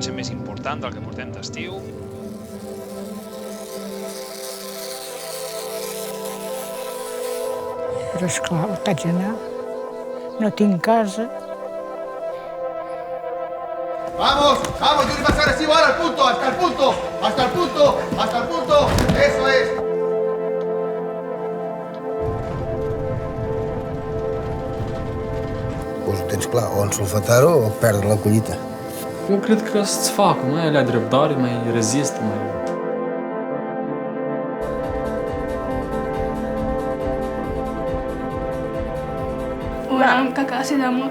potser més important del que portem d'estiu. Però esclar, vaig anar. No tinc casa. ¡Vamos! ¡Vamos! ¡Tiene que pasar así, ahora al punto! ¡Hasta el punto! ¡Hasta el punto! ¡Hasta el punto! ¡Eso es! Doncs ho tens clar, o ensulfatar-ho o perdre la collita. Eu cred că să-ți facă, mai alea răbdare, mai rezistă, mai... Orang kakak sudah mau.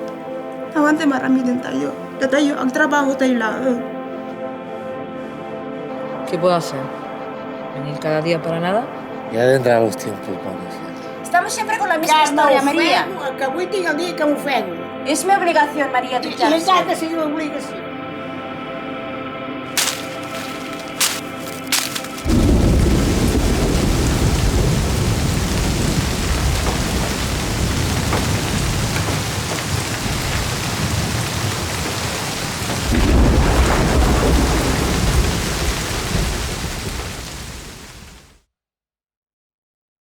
Awante marami din tayo. Tayo, ang trabaho tayo lang. ¿Qué puedo hacer? ¿Venir cada día para nada? Ya vendrán los tiempos cuando sea. Estamos siempre con la misma historia, María. Que avui tinc el dia que m'ofego. Es mi obligación, María, I dutxar-se. encara que sigui l'obligació.